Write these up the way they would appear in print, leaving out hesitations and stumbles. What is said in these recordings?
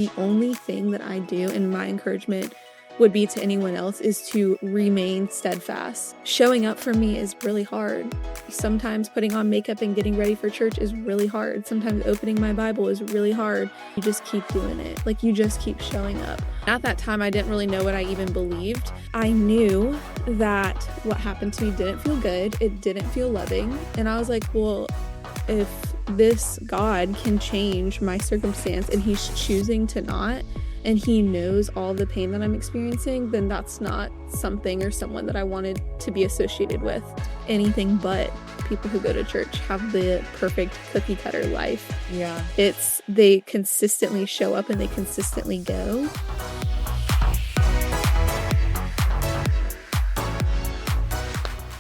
The only thing that I do, and my encouragement would be to anyone else, is to remain steadfast. Showing up for me is really hard. Sometimes putting on makeup and getting ready for church is really hard. Sometimes opening my Bible is really hard. You just keep doing it. Like, you just keep showing up. At that time, I didn't really know what I even believed. I knew that what happened to me didn't feel good. It didn't feel loving. And I was like, well, if this God can change my circumstance and he's choosing to not, and he knows all the pain that I'm experiencing, then that's not something or someone that I wanted to be associated with. Anything but people who go to church have the perfect cookie cutter life. Yeah. They consistently show up and they consistently go.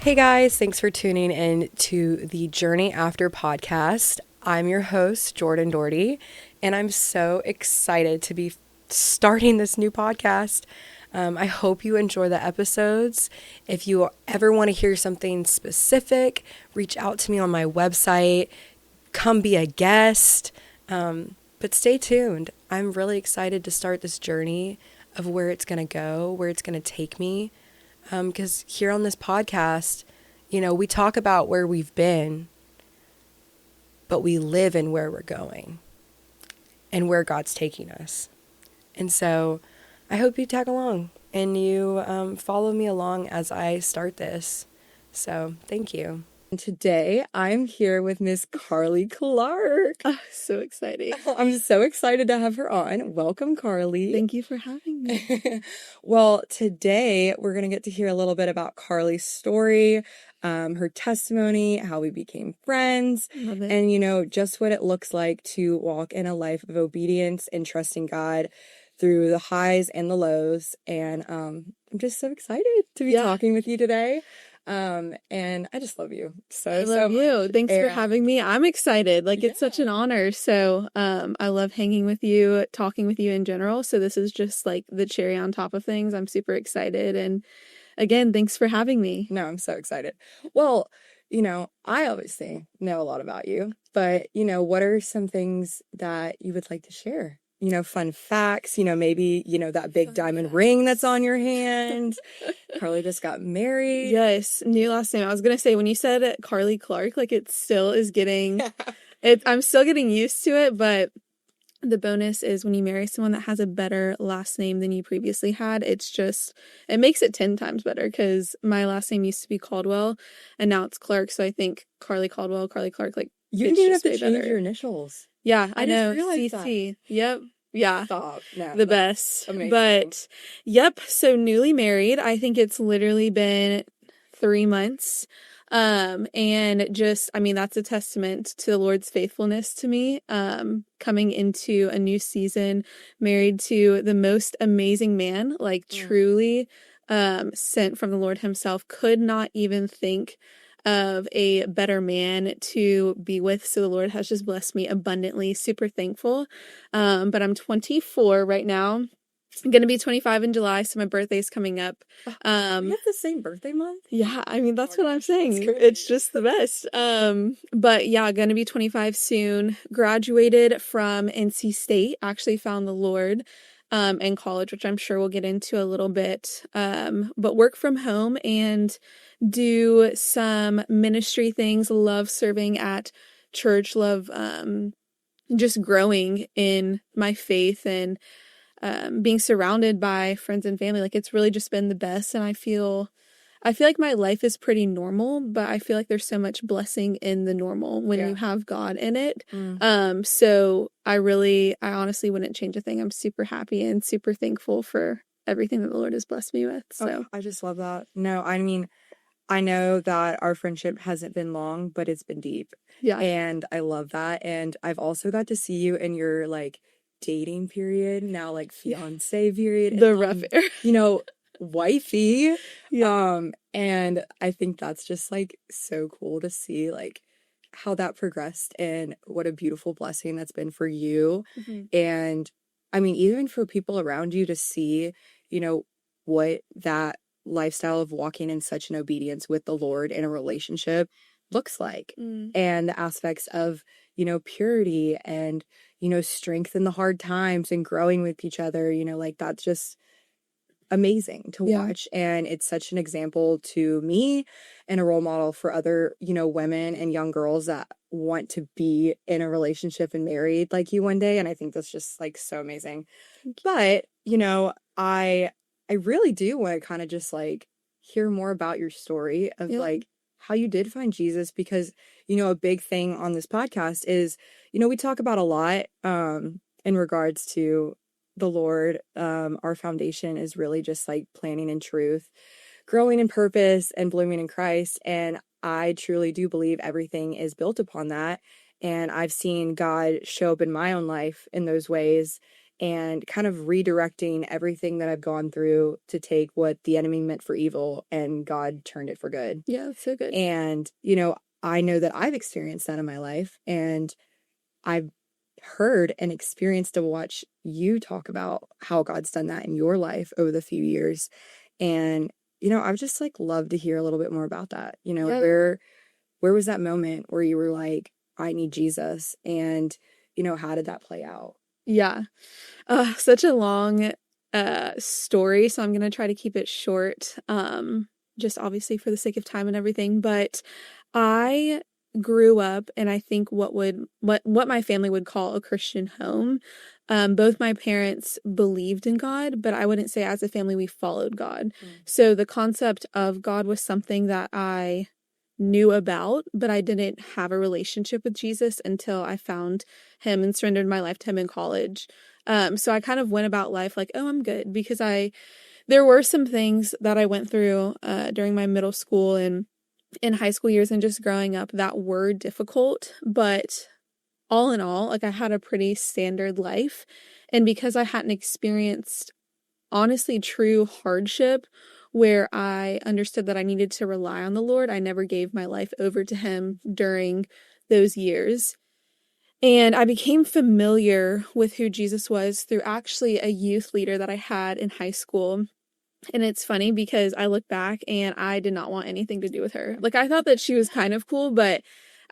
Hey guys, thanks for tuning in to the Journey After podcast. I'm your host, Jordan Doherty, and I'm so excited to be starting this new podcast. I hope you enjoy the episodes. If you ever want to hear something specific, reach out to me on my website. Come be a guest. But stay tuned. I'm really excited to start this journey of where it's going to go, where it's going to take me. Because here on this podcast, we talk about where we've been, but we live in where we're going and where God's taking us. And so I hope you tag along and you follow me along as I start this. So thank you. Today, I'm here with Miss Carlee Clark. Oh, so exciting. I'm so excited to have her on. Welcome, Carlee. Thank you for having me. Well, today we're going to get to hear a little bit about Carlee's story, her testimony, how we became friends, Love it. and, just what it looks like to walk in a life of obedience and trusting God through the highs and the lows. And I'm just so excited to be talking with you today. And I just love you. I love you. Thanks for having me. I'm excited. It's such an honor. So, I love hanging with you, talking with you in general. So this is just the cherry on top of things. I'm super excited. And again, thanks for having me. No, I'm so excited. Well, I obviously know a lot about you, but, what are some things that you would like to share? Fun facts, maybe, that big diamond ring that's on your hand. Carlee just got married. Yes, new last name. I was going to say, when you said Carlee Clark, it still is getting, I'm still getting used to it, but the bonus is when you marry someone that has a better last name than you previously had, it makes it 10 times better, because my last name used to be Caldwell and now it's Clark. So I think Carlee Caldwell, Carlee Clark, you didn't even have to change your initials. Yeah, I know. CC. Yep. Yeah. Stop. No, the best. Amazing. But yep. So newly married. I think it's literally been 3 months. And just, that's a testament to the Lord's faithfulness to me. Coming into a new season, married to the most amazing man, truly, sent from the Lord himself. Could not even think of a better man to be with. So the Lord has just blessed me abundantly. Super thankful. But I'm 24 right now. I'm going to be 25 in July, so my birthday's coming up. We have the same birthday month? Yeah, that's what I'm saying. It's just the best. But yeah, going to be 25 soon. Graduated from NC State. Actually found the Lord in college, which I'm sure we'll get into a little bit. But work from home and do some ministry things. Love serving at church. Love just growing in my faith and being surrounded by friends and family. It's really just been the best. And I feel like my life is pretty normal, but I feel like there's so much blessing in the normal when you have God in it. So I honestly wouldn't change a thing. I'm super happy and super thankful for everything that the Lord has blessed me with. So I just love that. No, I know that our friendship hasn't been long, but it's been deep. Yeah. And I love that. And I've also got to see you in your dating period, now fiance period. The rough air. Wifey. Yeah. And I think that's just so cool to see how that progressed and what a beautiful blessing that's been for you. Mm-hmm. And even for people around you to see, what that lifestyle of walking in such an obedience with the Lord in a relationship looks like. And the aspects of, purity and, strength in the hard times and growing with each other, like that's just amazing to Yeah. watch. And it's such an example to me and a role model for other, women and young girls that want to be in a relationship and married like you one day. And I think that's just like so amazing. But, I really do want to kind of just like hear more about your story of like how you did find Jesus, because, a big thing on this podcast is, we talk about a lot in regards to the Lord. Our foundation is really just like planning in truth, growing in purpose, and blooming in Christ. And I truly do believe everything is built upon that. And I've seen God show up in my own life in those ways and kind of redirecting everything that I've gone through to take what the enemy meant for evil and God turned it for good. Yeah, that's so good. And, I know that I've experienced that in my life, and I've heard and experienced to watch you talk about how God's done that in your life over the few years. And, I would just like love to hear a little bit more about that. Where was that moment where you were like, I need Jesus? And, how did that play out? Yeah. Such a long story, so I'm gonna try to keep it short. Just obviously for the sake of time and everything. But I grew up in, I think, what my family would call a Christian home. Both my parents believed in God, but I wouldn't say as a family we followed God. So the concept of God was something that I knew about, but I didn't have a relationship with Jesus until I found him and surrendered my life to him in college. So I kind of went about life like, oh, I'm good, because there were some things that I went through during my middle school and in high school years and just growing up that were difficult, but all in all, like I had a pretty standard life. And because I hadn't experienced honestly true hardship where I understood that I needed to rely on the Lord, I never gave my life over to him during those years. And I became familiar with who Jesus was through actually a youth leader that I had in high school. And it's funny because I look back and I did not want anything to do with her. Like, I thought that she was kind of cool, but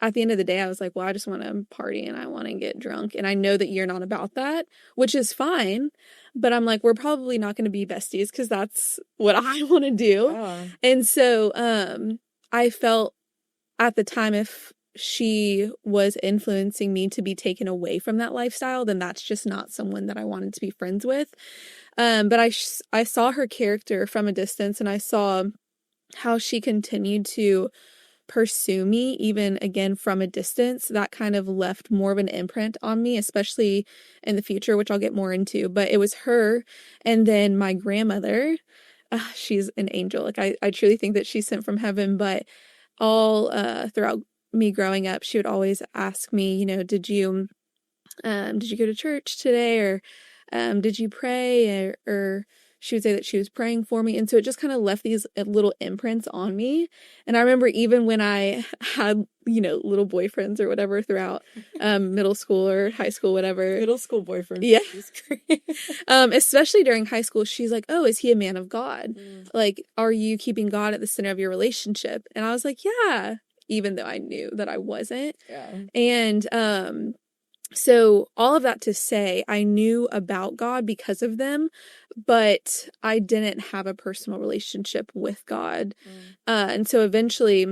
at the end of the day, I was like, well, I just want to party and I want to get drunk. And I know that you're not about that, which is fine. But I'm like, we're probably not going to be besties because that's what I want to do. Yeah. And so I felt at the time, if she was influencing me to be taken away from that lifestyle, then that's just not someone that I wanted to be friends with. But I saw her character from a distance, and I saw how she continued to pursue me, even again from a distance. That kind of left more of an imprint on me, especially in the future, which I'll get more into. But it was her, and then my grandmother. She's an angel. Like, I truly think that she's sent from heaven. But all throughout me growing up, she would always ask me, did you go to church today, or did you pray, or she would say that she was praying for me. And so it just kind of left these little imprints on me. And I remember even when I had, little boyfriends or whatever throughout middle school or high school, whatever. Middle school boyfriend. Yeah. Especially during high school, she's like, oh, is he a man of God? Like, are you keeping God at the center of your relationship? And I was like, yeah, even though I knew that I wasn't. Yeah. And so all of that to say, I knew about God because of them, but I didn't have a personal relationship with God. And so eventually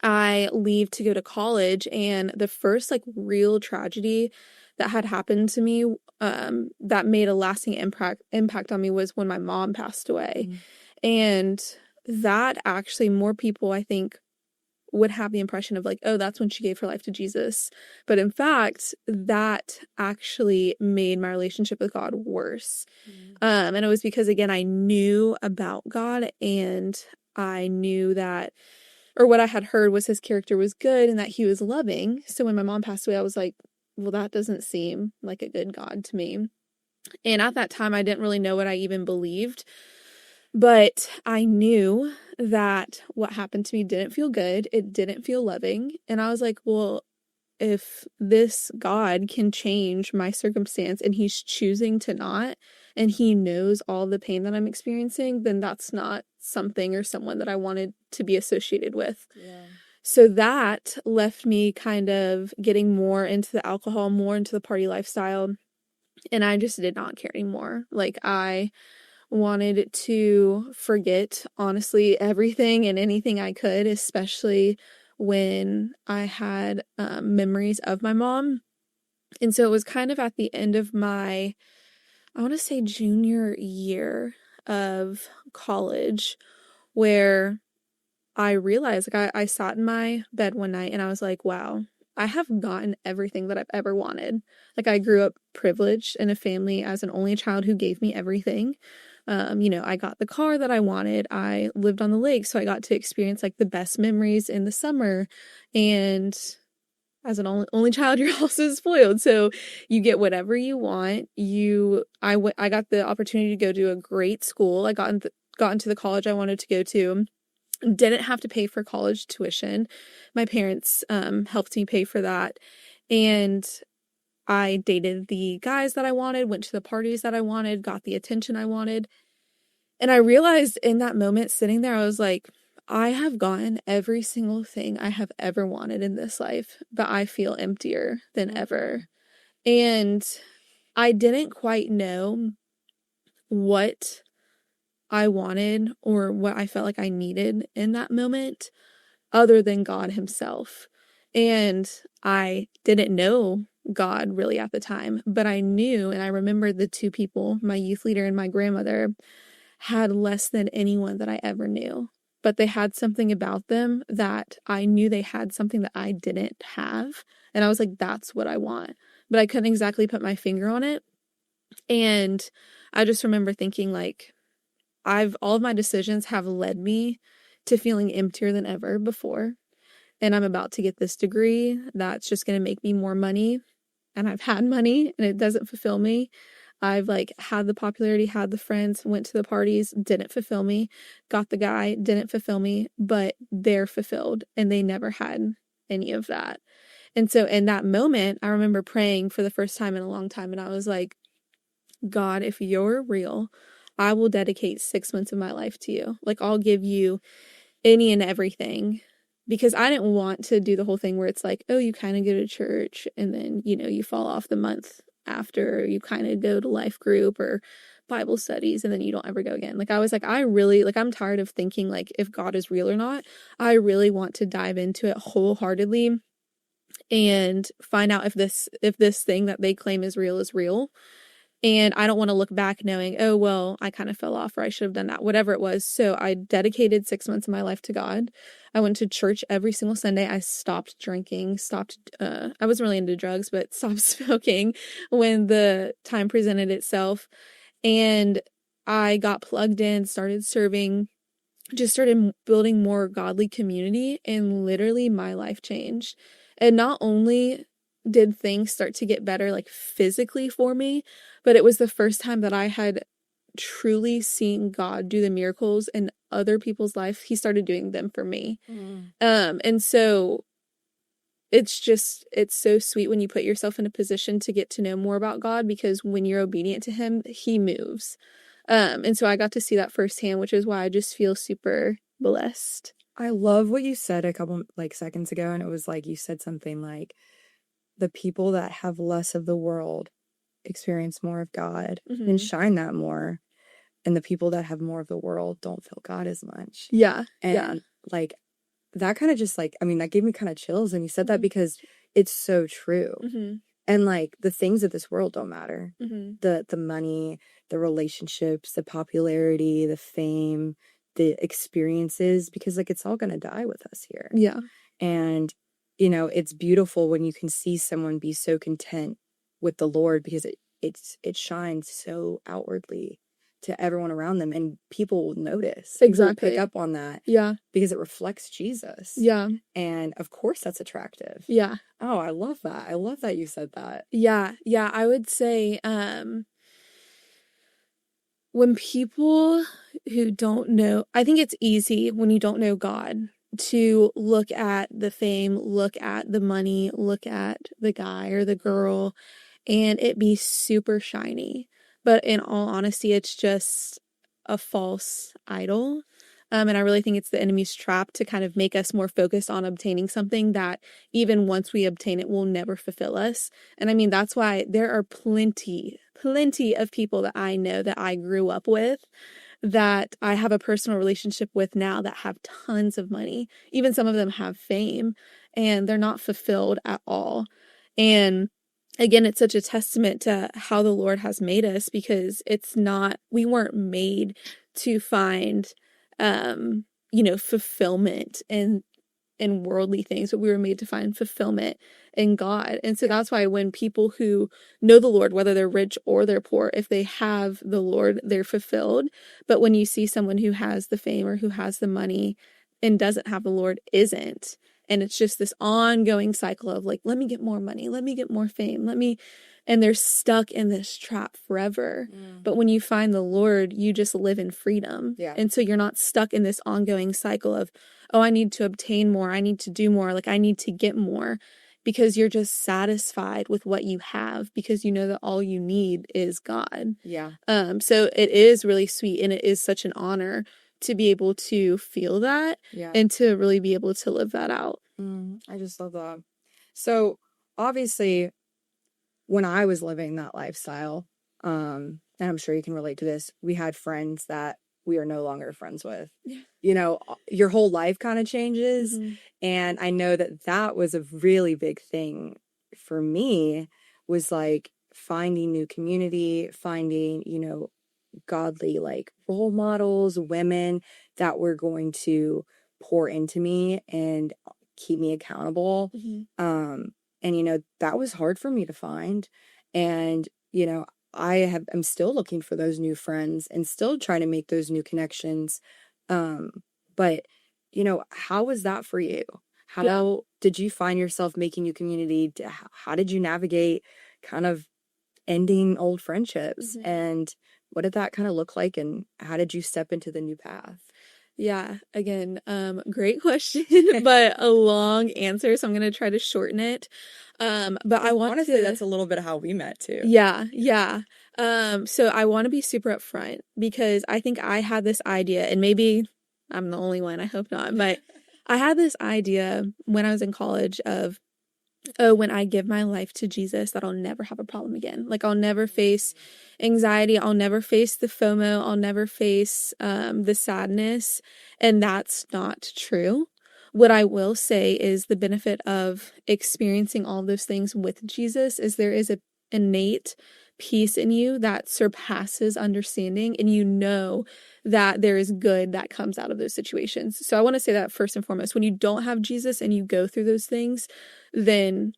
I leave to go to college, and the first like real tragedy that had happened to me that made a lasting impact on me was when my mom passed away. And that actually, more people I think would have the impression of like, oh, that's when she gave her life to Jesus. But in fact, that actually made my relationship with God worse. And it was because, again, I knew about God, and I knew that, or what I had heard was his character was good and that he was loving. So when my mom passed away, I was like, well, that doesn't seem like a good God to me. And at that time, I didn't really know what I even believed. But I knew that what happened to me didn't feel good. It didn't feel loving. And I was like, well, if this God can change my circumstance and he's choosing to not, and he knows all the pain that I'm experiencing, then that's not something or someone that I wanted to be associated with. Yeah. So that left me kind of getting more into the alcohol, more into the party lifestyle, and I just did not care anymore. Like, I wanted to forget, honestly, everything and anything I could, especially when I had memories of my mom. And so it was kind of at the end of my, I want to say, junior year of college, where I realized, like, I sat in my bed one night and I was like, wow, I have gotten everything that I've ever wanted. Like, I grew up privileged in a family as an only child who gave me everything. I got the car that I wanted. I lived on the lake, so I got to experience like the best memories in the summer. And as an only child, you're also spoiled. So you get whatever you want. I got the opportunity to go to a great school. I got into the college I wanted to go to. Didn't have to pay for college tuition. My parents helped me pay for that. And I dated the guys that I wanted, went to the parties that I wanted, got the attention I wanted. And I realized in that moment sitting there, I was like, I have gotten every single thing I have ever wanted in this life, but I feel emptier than ever. And I didn't quite know what I wanted or what I felt like I needed in that moment other than God Himself. And I didn't know God really at the time, but I knew, and I remembered the two people, my youth leader and my grandmother, had less than anyone that I ever knew. But they had something about them that I knew they had something that I didn't have. And I was like, that's what I want. But I couldn't exactly put my finger on it. And I just remember thinking, like, all of my decisions have led me to feeling emptier than ever before. And I'm about to get this degree that's just going to make me more money. And I've had money and it doesn't fulfill me. I've like had the popularity, had the friends, went to the parties, didn't fulfill me, got the guy, didn't fulfill me, but they're fulfilled and they never had any of that. And so in that moment, I remember praying for the first time in a long time and I was like, God, if you're real, I will dedicate 6 months of my life to you. Like, I'll give you any and everything, because I didn't want to do the whole thing where it's like, oh, you kind of go to church and then, you fall off the month after, you kind of go to life group or Bible studies and then you don't ever go again. Like, I was like, I'm tired of thinking like if God is real or not. I really want to dive into it wholeheartedly and find out if this thing that they claim is real. And I don't want to look back knowing, oh, well, I kind of fell off or I should have done that, whatever it was. So I dedicated 6 months of my life to God. I went to church every single Sunday. I stopped drinking, I wasn't really into drugs, but stopped smoking when the time presented itself. And I got plugged in, started serving, just started building more godly community, and literally my life changed. And not only did things start to get better like physically for me, but it was the first time that I had truly seen God do the miracles in other people's life. He started doing them for me. And so it's so sweet when you put yourself in a position to get to know more about God, because when you're obedient to Him, He moves. And so I got to see that firsthand, which is why I just feel super blessed. I love what you said a couple like seconds ago, and it was like you said something like the people that have less of the world experience more of God and shine that more, and the people that have more of the world don't feel God as much. Yeah. And like that kind of just like, I mean, that gave me kind of chills when you said that, because it's so true. And like the things of this world don't matter. The money, the relationships, the popularity, the fame, the experiences, because like it's all going to die with us here. Yeah. And it's beautiful when you can see someone be so content with the Lord, because it shines so outwardly to everyone around them, and people will notice. Exactly. People pick up on that. Yeah. Because it reflects Jesus. Yeah. And of course that's attractive. Yeah. Oh, I love that. I love that you said that. Yeah. Yeah. I would say, when people who don't know, I think it's easy when you don't know God to look at the fame, look at the money, look at the guy or the girl, and it be super shiny. But in all honesty, it's just a false idol. And I really think it's the enemy's trap to kind of make us more focused on obtaining something that even once we obtain it will never fulfill us. And I mean, that's why there are plenty of people that I know that I grew up with that I have a personal relationship with now that have tons of money. Even some of them have fame and they're not fulfilled at all. And again, it's such a testament to how the Lord has made us, because it's not, we weren't made to find, fulfillment in worldly things, but we were made to find fulfillment in God. And so that's why when people who know the Lord, whether they're rich or they're poor, if they have the Lord, they're fulfilled. But when you see someone who has the fame or who has the money and doesn't have the Lord, isn't, and it's just this ongoing cycle of like, let me get more money, let me get more fame, and they're stuck in this trap forever. But when you find the Lord, you just live in freedom. Yeah. And so you're not stuck in this ongoing cycle of, oh, I need to obtain more, I need to do more, like I need to get more, because you're just satisfied with what you have, because you know that all you need is God. Yeah. So it is really sweet, and it is such an honor to be able to feel that and to really be able to live that out. I just love that. So obviously, when I was living that lifestyle, and I'm sure you can relate to this, we had friends that we are no longer friends with. Yeah. You know, your whole life kind of changes. Mm-hmm. And I know that was a really big thing for me, was like finding new community, finding, godly like role models, women that were going to pour into me and keep me accountable. And that was hard for me to find. And I'm still looking for those new friends and still trying to make those new connections. But how was that for you? How did you find yourself making new community? How did you navigate kind of ending old friendships? And what did that kind of look like? And how did you step into the new path? Yeah, again, great question, but a long answer, so I'm gonna try to shorten it. But I want honestly, to, that's a little bit of how we met too. Yeah. So I want to be super upfront, because I think I had this idea, and maybe I'm the only one, I hope not, but I had this idea when I was in college of, oh, when I give my life to Jesus, that I'll never have a problem again. Like, I'll never face anxiety. I'll never face the FOMO. I'll never face the sadness. And that's not true. What I will say is the benefit of experiencing all those things with Jesus is there is a innate peace in you that surpasses understanding, and you know that there is good that comes out of those situations. So I want to say that first and foremost, when you don't have Jesus and you go through those things, then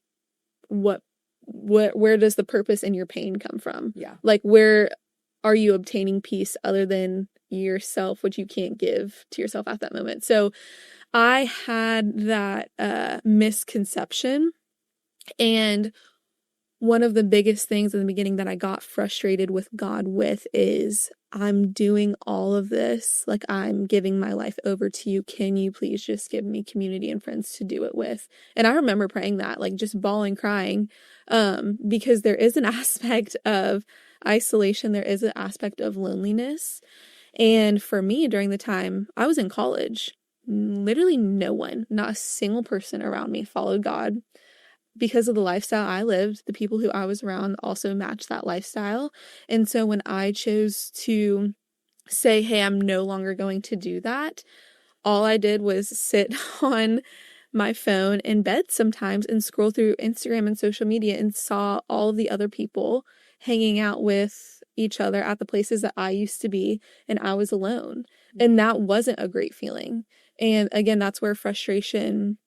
where does the purpose in your pain come from? Yeah. Like, where are you obtaining peace other than yourself, which you can't give to yourself at that moment? So I had that misconception, and one of the biggest things in the beginning that I got frustrated with God with is, I'm doing all of this, like I'm giving my life over to you. Can you please just give me community and friends to do it with? And I remember praying that, like just bawling, crying, because there is an aspect of isolation. There is an aspect of loneliness. And for me, during the time I was in college, literally no one, not a single person around me followed God. Because of the lifestyle I lived, the people who I was around also matched that lifestyle. And so when I chose to say, hey, I'm no longer going to do that, all I did was sit on my phone in bed sometimes and scroll through Instagram and social media and saw all of the other people hanging out with each other at the places that I used to be, and I was alone. And that wasn't a great feeling. And again, that's where frustration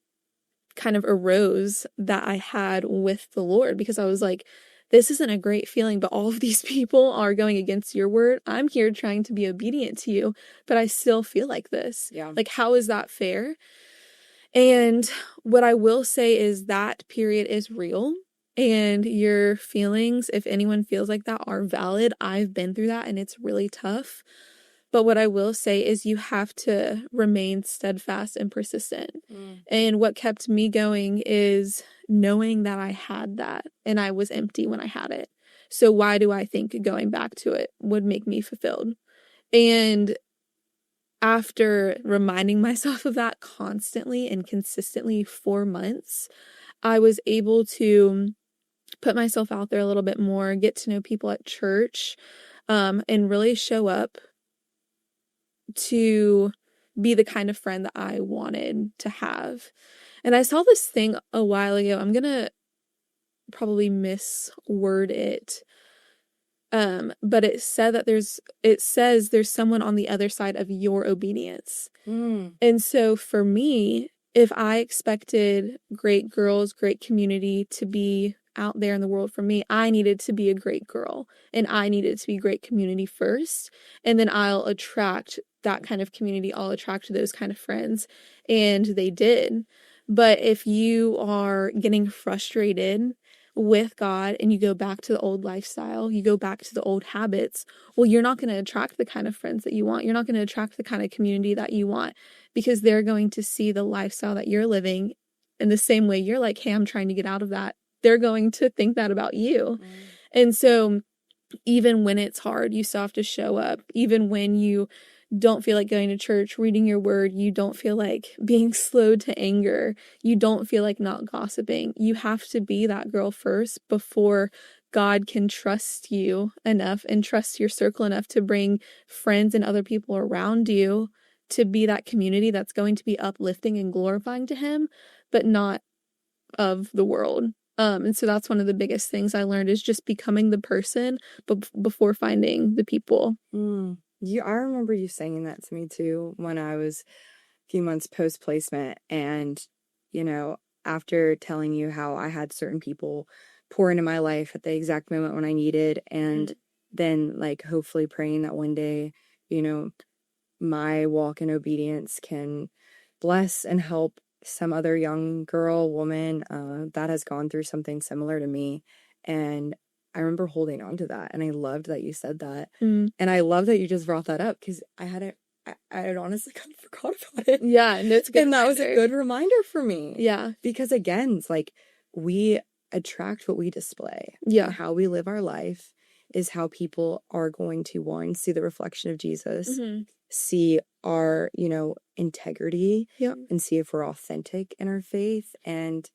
kind of arose that I had with the Lord, because I was like, this isn't a great feeling, but all of these people are going against your word. I'm here trying to be obedient to you, but I still feel like this. Yeah. Like, how is that fair? And what I will say is that period is real, and your feelings, if anyone feels like that, are valid. I've been through that, and it's really tough. But what I will say is you have to remain steadfast and persistent. And what kept me going is knowing that I had that and I was empty when I had it. So why do I think going back to it would make me fulfilled? And after reminding myself of that constantly and consistently for months, I was able to put myself out there a little bit more, get to know people at church, and really show up to be the kind of friend that I wanted to have. And I saw this thing a while ago. I'm gonna probably misword it. But it says there's someone on the other side of your obedience. And so for me, if I expected great girls, great community to be out there in the world for me, I needed to be a great girl and I needed to be great community first. And then I'll attract that kind of community. I'll attract those kind of friends. And they did. But if you are getting frustrated with God and you go back to the old lifestyle, you go back to the old habits, well, you're not going to attract the kind of friends that you want. You're not going to attract the kind of community that you want because they're going to see the lifestyle that you're living in the same way you're like, hey, I'm trying to get out of that. They're going to think that about you. And so even when it's hard, you still have to show up. Even when you don't feel like going to church, reading your word, you don't feel like being slowed to anger, you don't feel like not gossiping. You have to be that girl first before God can trust you enough and trust your circle enough to bring friends and other people around you to be that community that's going to be uplifting and glorifying to Him, but not of the world. And so that's one of the biggest things I learned is just becoming the person before finding the people. I remember you saying that to me too when I was a few months post placement, and after telling you how I had certain people pour into my life at the exact moment when I needed, and then like hopefully praying that one day, my walk in obedience can bless and help some other young girl, woman that has gone through something similar to me. And I remember holding on to that, and I loved that you said that. And I love that you just brought that up because I had honestly kind of forgot about it. Yeah, and it's good. And that was a good reminder for me. Yeah. Because again, it's like we attract what we display. Yeah. And how we live our life is how people are going to, one, see the reflection of Jesus, see our, integrity, and see if we're authentic in our faith. And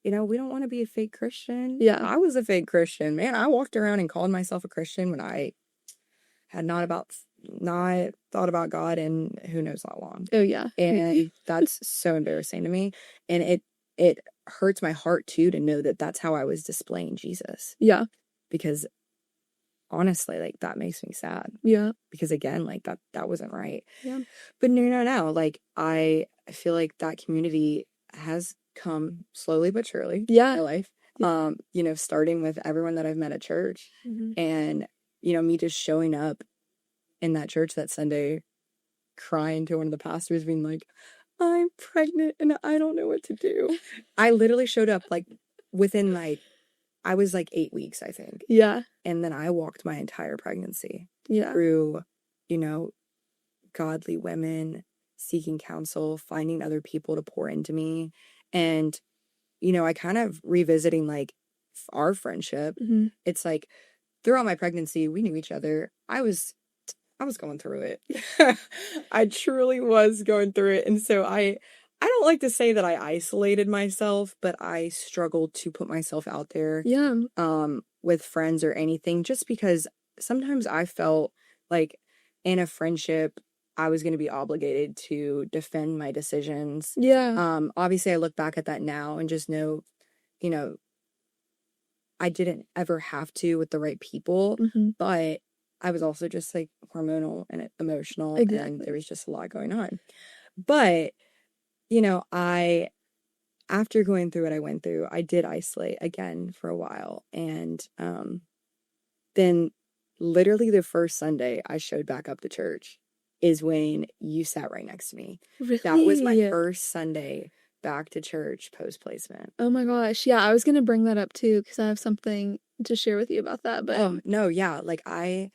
we don't want to be a fake Christian. Yeah. I was a fake Christian. Man, I walked around and called myself a Christian when I had not thought about God in who knows how long. Oh, yeah. And that's so embarrassing to me. And it hurts my heart, too, to know that that's how I was displaying Jesus. Yeah. Because honestly, like, that makes me sad. Yeah. Because, again, like, that wasn't right. Yeah. But no. Like, I feel like that community has come slowly but surely in my life. Yeah. Starting with everyone that I've met at church. And, me just showing up in that church that Sunday, crying to one of the pastors, being like, I'm pregnant and I don't know what to do. I literally showed up like within I was like 8 weeks, I think. Yeah. And then I walked my entire pregnancy through, godly women, seeking counsel, finding other people to pour into me. And, I kind of revisiting like our friendship. It's like throughout my pregnancy, we knew each other. I was going through it. I truly was going through it. And so I don't like to say that I isolated myself, but I struggled to put myself out there with friends or anything, just because sometimes I felt like in a friendship, I was going to be obligated to defend my decisions. Yeah. Obviously, I look back at that now and just know, I didn't ever have to with the right people, but I was also just like hormonal and emotional, and there was just a lot going on. But, after going through what I went through, I did isolate again for a while. And then literally the first Sunday I showed back up to church is when you sat right next to me. Really? That was my first Sunday back to church post-placement. Oh my gosh. Yeah, I was going to bring that up too because I have something to share with you about that. But oh, no, yeah. Like I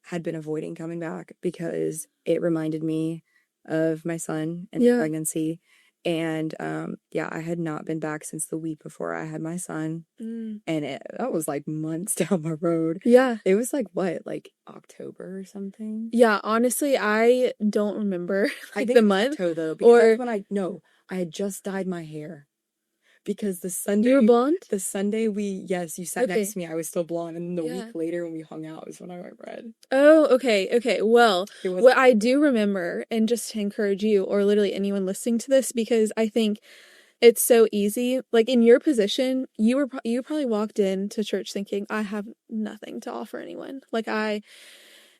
had been avoiding coming back because it reminded me of my son and the pregnancy. And yeah, I had not been back since the week before I had my son. And that was like months down my road. Yeah. It was like what, like October or something? Yeah, honestly, I don't remember I like think the it was month. October, because Or that's when I had just dyed my hair. Because you were blonde? the Sunday yes, you sat Okay. next to me, I was still blonde, and then the Yeah. week later when we hung out was when I went red. Oh, okay. Well, It was what I do remember, and just to encourage you or literally anyone listening to this, because I think it's so easy. Like in your position, you probably walked into church thinking, I have nothing to offer anyone. Like I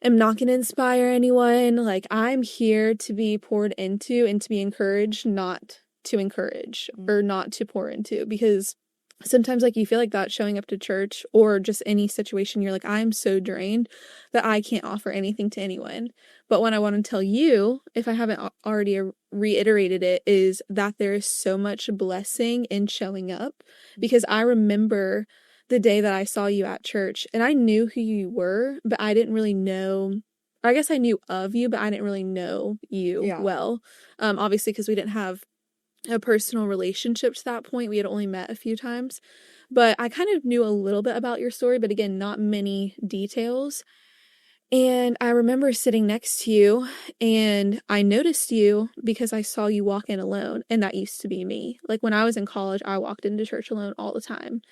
am not going to inspire anyone. Like I'm here to be poured into and to be encouraged, not to encourage or not to pour into, because sometimes like you feel like that showing up to church or just any situation, you're like, I'm so drained that I can't offer anything to anyone. But what I want to tell you, if I haven't already reiterated it, is that there is so much blessing in showing up, because I remember the day that I saw you at church and I knew who you were, but I didn't really know. I guess I knew of you, but I didn't really know you well. Obviously, because we didn't have a personal relationship to that point. We had only met a few times, but I kind of knew a little bit about your story, but again, not many details. And I remember sitting next to you and I noticed you because I saw you walk in alone, and that used to be me. Like when I was in college, I walked into church alone all the time.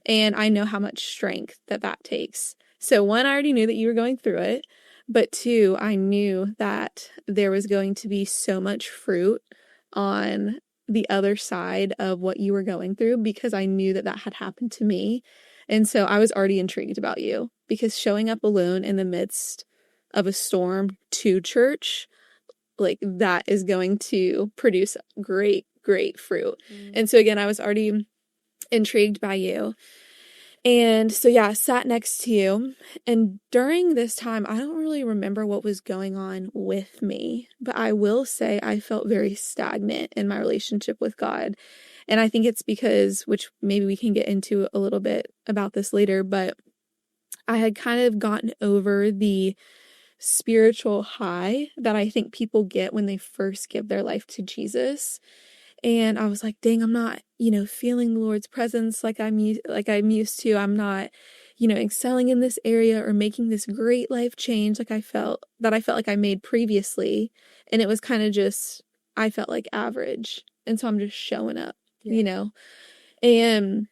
And I know how much strength that takes. So one, I already knew that you were going through it, but two, I knew that there was going to be so much fruit on the other side of what you were going through, because I knew that had happened to me. And so I was already intrigued about you, because showing up alone in the midst of a storm to church, like that is going to produce great fruit. And so again, I was already intrigued by you. And so, yeah, I sat next to you. And during this time, I don't really remember what was going on with me, but I will say I felt very stagnant in my relationship with God. And I think it's because, which maybe we can get into a little bit about this later, but I had kind of gotten over the spiritual high that I think people get when they first give their life to Jesus. And I was like, dang, I'm not, feeling the Lord's presence like I'm used to. I'm not, excelling in this area or making this great life change like I felt like I made previously. And it was kind of just, I felt like average. And so I'm just showing up, And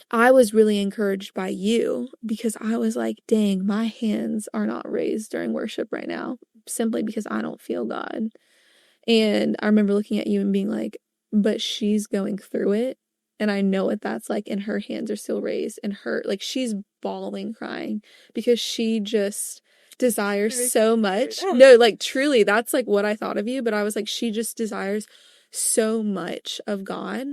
I was really encouraged by you, because I was like, dang, my hands are not raised during worship right now, simply because I don't feel God. And I remember looking at you and being like, but she's going through it. And I know what that's like. And her hands are still raised, and she's bawling, crying, because she just desires so much. No, like truly, that's like what I thought of you. But I was like, she just desires so much of God.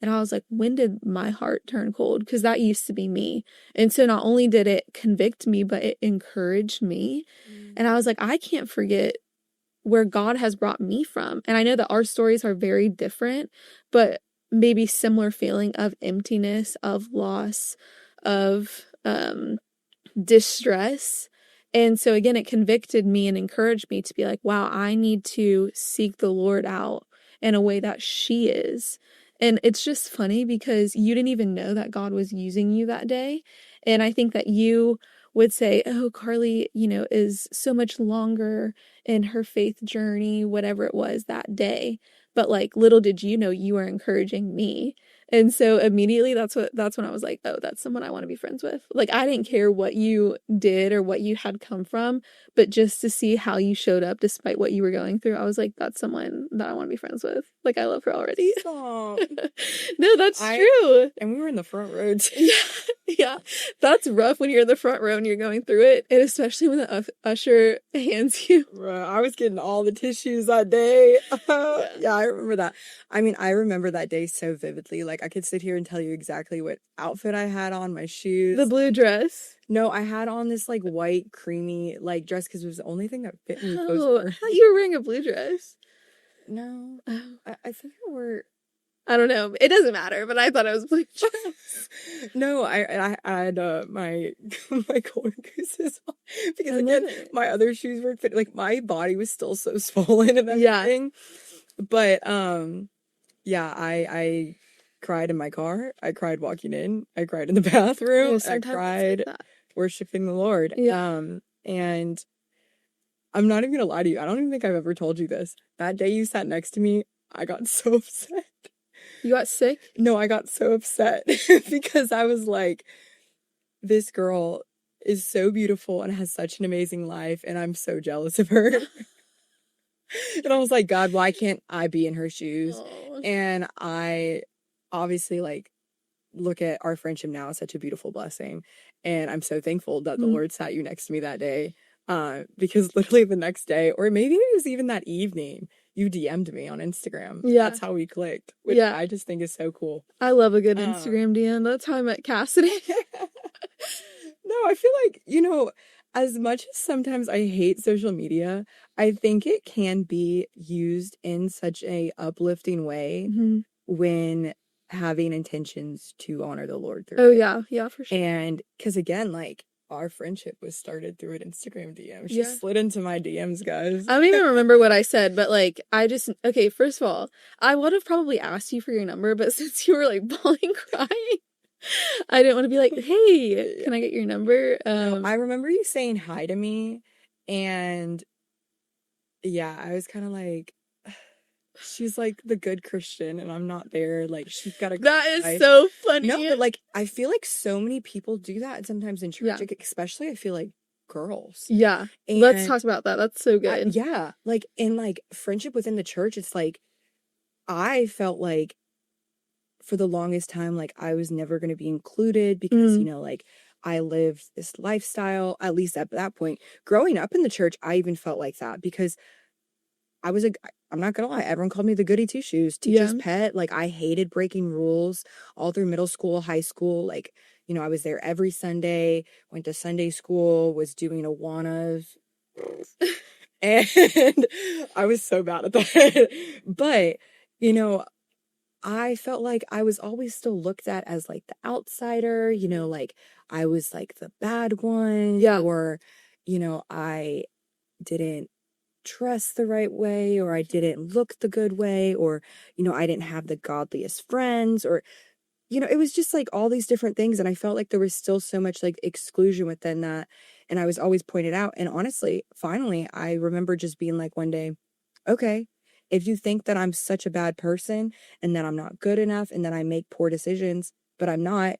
And I was like, when did my heart turn cold? Because that used to be me. And so not only did it convict me, but it encouraged me. And I was like, I can't forget where God has brought me from. And I know that our stories are very different, but maybe similar feeling of emptiness, of loss, of distress. And so again, it convicted me and encouraged me to be like, wow, I need to seek the Lord out in a way that she is. And it's just funny because you didn't even know that God was using you that day. And I think that you would say, oh, Carlee, is so much longer in her faith journey, whatever it was that day. But like, little did you know, you were encouraging me. And so immediately that's when I was like, oh, that's someone I want to be friends with. Like, I didn't care what you did or what you had come from, but just to see how you showed up despite what you were going through, I was like, that's someone that I want to be friends with. Like, I love her already. Stop. No, that's true. And we were in the front row too. Yeah. That's rough when you're in the front row and you're going through it. And especially when the usher hands you. Bro, I was getting all the tissues that day. Yeah, I remember that. I mean, I remember that day so vividly. Like, I could sit here and tell you exactly what outfit I had on, my shoes. The blue dress. No, I had on this like white creamy like dress because it was the only thing that fit me. Oh, I thought you were wearing a blue dress. No, I think I wore. I don't know. It doesn't matter, but I thought it was blue dress. No, I had my my golden gooses on because again, my other shoes weren't fit. Like my body was still so swollen and everything. But yeah, I cried in my car. I cried walking in. I cried in the bathroom. I sometimes it's like cried that. worshiping the Lord. Yeah. And I'm not even gonna lie to you. I don't even think I've ever told you this. That day you sat next to me, I got so upset. You got sick? No, I got so upset because I was like, this girl is so beautiful and has such an amazing life, and I'm so jealous of her. And I was like, God, why can't I be in her shoes? Oh. And I obviously like look at our friendship now as such a beautiful blessing. And I'm so thankful that the Lord sat you next to me that day. Because literally the next day, or maybe it was even that evening, you DM'd me on Instagram. Yeah. That's how we clicked, which Yeah. I just think is so cool. I love a good Instagram DM. That's how I met Cassidy. No, I feel like, you know, as much as sometimes I hate social media, I think it can be used in such a uplifting way when having intentions to honor the Lord through Oh, it. yeah. Yeah, for sure. And because again, like our friendship was started through an Instagram DM. She Yeah. slid into my DMs, guys. I don't even remember what I said, but like, okay, first of all, I would have probably asked you for your number, but since you were like bawling, crying, I didn't want to be like, hey, can I get your number? No, I remember you saying hi to me, and yeah, I was kind of like, she's like the good Christian, and I'm not there. Like, she's got a good That is life. so funny. No, but like, I feel like so many people do that sometimes in church, Yeah. like, especially I feel like girls. Yeah. Let's talk about that. That's so good. Yeah. Like, in like friendship within the church, it's like, I felt like for the longest time, like I was never going to be included because, you know, like I lived this lifestyle, at least at that point. Growing up in the church, I even felt like that because I'm not gonna lie, everyone called me the goody two shoes, teacher's pet. Like I hated breaking rules all through middle school, high school. Like, you know, I was there every Sunday, went to Sunday school, was doing Awanas. And I was so bad at that. But, you know, I felt like I was always still looked at as like the outsider, you know, like I was like the bad one. Yeah. Or, you know, I didn't dress the right way, or I didn't look the good way, or, you know, I didn't have the godliest friends, or, you know, it was just like all these different things. And I felt like there was still so much like exclusion within that. And I was always pointed out. And honestly, finally, I remember just being like one day, okay, if you think that I'm such a bad person and that I'm not good enough and that I make poor decisions, but I'm not,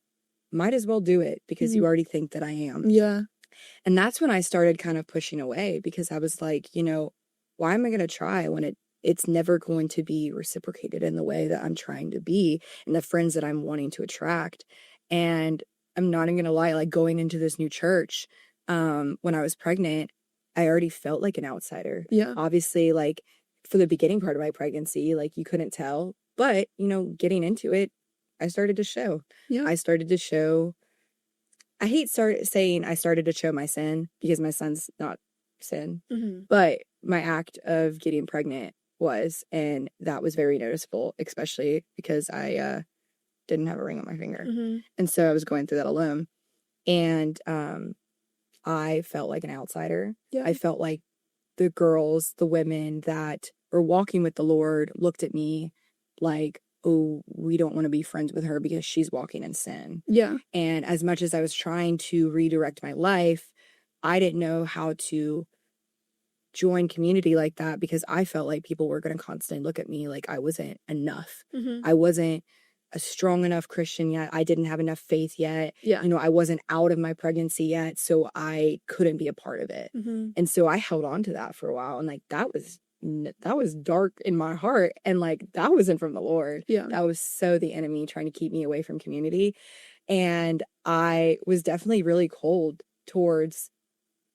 might as well do it because you already think that I am. Yeah. And that's when I started kind of pushing away because I was like, you know, why am I going to try when it's never going to be reciprocated in the way that I'm trying to be and the friends that I'm wanting to attract. And I'm not even going to lie, like going into this new church, when I was pregnant, I already felt like an outsider. Yeah. Obviously, like for the beginning part of my pregnancy, like you couldn't tell, but you know, getting into it, I started to show. Yeah. I started to show. I hate saying I started to show my sin because my son's not sin, but my act of getting pregnant was, and that was very noticeable, especially because I didn't have a ring on my finger. And so I was going through that alone. And I felt like an outsider. Yeah. I felt like the girls, the women that were walking with the Lord looked at me like, oh, we don't want to be friends with her because she's walking in sin. Yeah. And as much as I was trying to redirect my life, I didn't know how to join community like that because I felt like people were going to constantly look at me like I wasn't enough. I wasn't a strong enough Christian yet. I didn't have enough faith yet. Yeah. You know, I wasn't out of my pregnancy yet, so I couldn't be a part of it. And so I held on to that for a while, and like that was dark in my heart, and like that wasn't from the Lord. Yeah. That was so the enemy trying to keep me away from community. And I was definitely really cold towards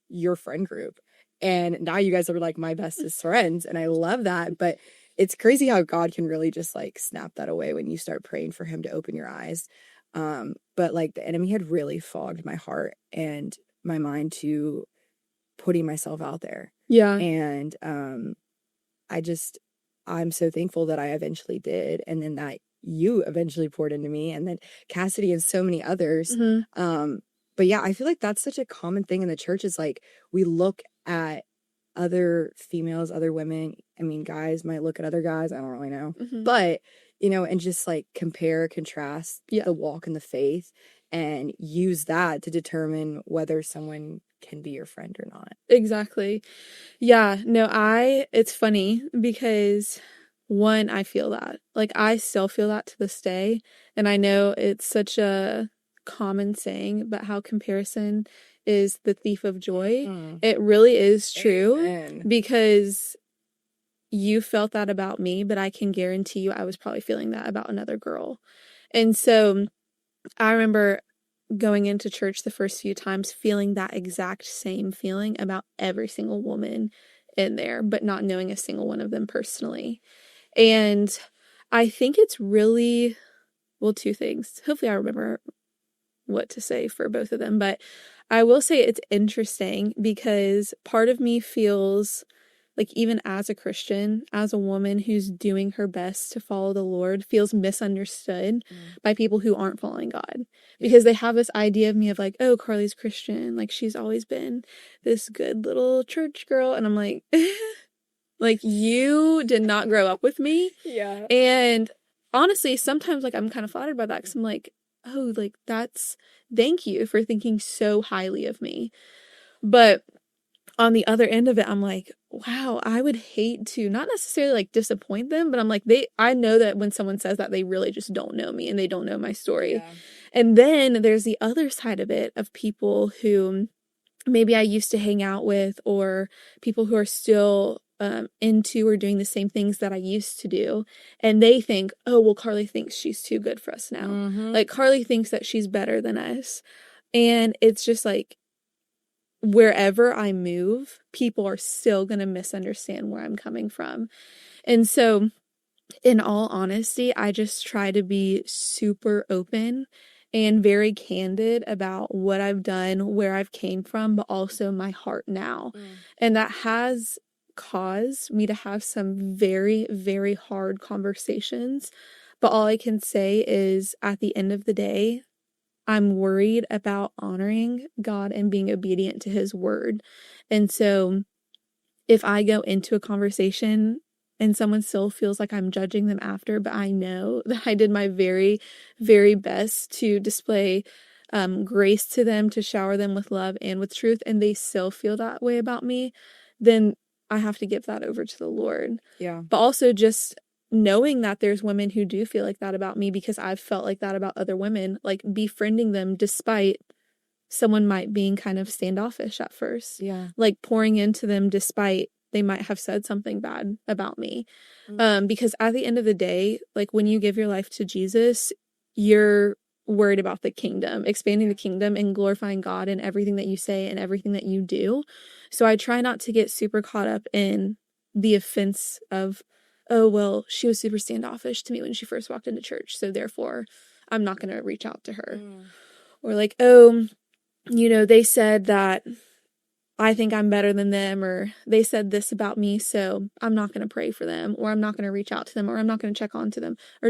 your friend group. And now you guys are like my bestest friends, and I love that. But it's crazy how God can really just like snap that away when you start praying for him to open your eyes. But like the enemy had really fogged my heart and my mind to putting myself out there. Yeah. And I'm so thankful that I eventually did, and then that you eventually poured into me, and then Cassidy and so many others. But yeah, I feel like that's such a common thing in the church is like we look at other females, other women, I mean, guys might look at other guys, I don't really know. Mhm. But, you know, and just like compare, contrast Yeah. the walk and the faith and use that to determine whether someone can be your friend or not. Exactly. Yeah, no, it's funny because one, I feel that. Like, I still feel that to this day. And I know it's such a common saying, but how comparison is the thief of joy. Mm. It really is true Amen. because you felt that about me, but I can guarantee you I was probably feeling that about another girl. And so I remember going into church the first few times feeling that exact same feeling about every single woman in there, but not knowing a single one of them personally. And I think it's really, well, two things. Hopefully I remember what to say for both of them, but I will say it's interesting because part of me feels like, even as a Christian, as a woman who's doing her best to follow the Lord, feels misunderstood by people who aren't following God. Because they have this idea of me of like, oh, Carlee's Christian. Like, she's always been this good little church girl. And I'm like, like, you did not grow up with me. Yeah. And honestly, sometimes, like, I'm kind of flattered by that because I'm like, oh, like, thank you for thinking so highly of me. But on the other end of it, I'm like, wow, I would hate to not necessarily like disappoint them, but I'm like, I know that when someone says that, they really just don't know me and they don't know my story. Yeah. And then there's the other side of it of people who maybe I used to hang out with, or people who are still into or doing the same things that I used to do. And they think, oh, well, Carlee thinks she's too good for us now. Mm-hmm. Like, Carlee thinks that she's better than us. And it's just like, wherever I move, people are still going to misunderstand where I'm coming from. And so, in all honesty, I just try to be super open and very candid about what I've done, where I've came from, but also my heart now. And that has caused me to have some very, very hard conversations. But all I can say is, at the end of the day, I'm worried about honoring God and being obedient to his word. And so if I go into a conversation and someone still feels like I'm judging them after, but I know that I did my very, very best to display grace to them, to shower them with love and with truth, and they still feel that way about me, then I have to give that over to the Lord. Yeah. But also just knowing that there's women who do feel like that about me because I've felt like that about other women, like befriending them despite someone might being kind of standoffish at first. Yeah. Like pouring into them despite they might have said something bad about me. Because at the end of the day, like, when you give your life to Jesus, you're worried about the kingdom, expanding the kingdom and glorifying God in everything that you say and everything that you do. So I try not to get super caught up in the offense of, oh, well, she was super standoffish to me when she first walked into church, so therefore I'm not going to reach out to her. Or like, oh, you know, they said that I think I'm better than them, or they said this about me, so I'm not going to pray for them, or I'm not going to reach out to them, or I'm not going to check on to them, or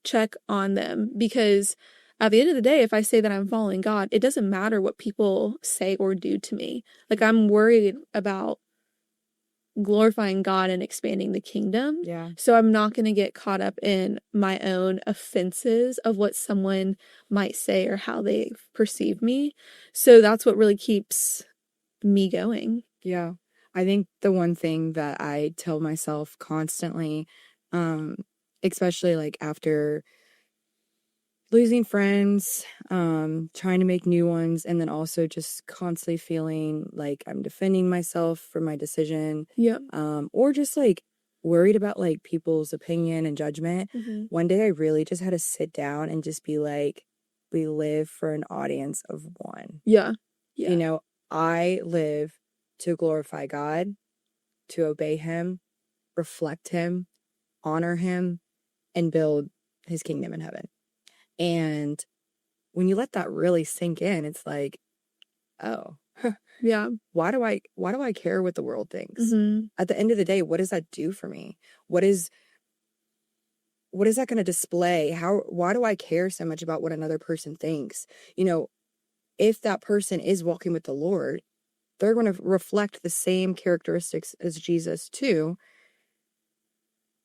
check on them. Because at the end of the day, if I say that I'm following God, it doesn't matter what people say or do to me. Like, I'm worried about glorifying God and expanding the kingdom. Yeah. So I'm not going to get caught up in my own offenses of what someone might say or how they perceive me. So that's what really keeps me going. Yeah. I think the one thing that I tell myself constantly, especially like after losing friends, trying to make new ones, and then also just constantly feeling like I'm defending myself for my decision. Yep. Or just like worried about like people's opinion and judgment. One day I really just had to sit down and just be like, we live for an audience of one. Yeah. Yeah. You know, I live to glorify God, to obey him, reflect him, honor him, and build his kingdom in heaven. And when you let that really sink in, it's like, oh, Yeah. why do I care what the world thinks? Mhm. At the end of the day, what does that do for me? What is that going to display? Why do I care so much about what another person thinks? You know, if that person is walking with the Lord, they're going to reflect the same characteristics as Jesus too.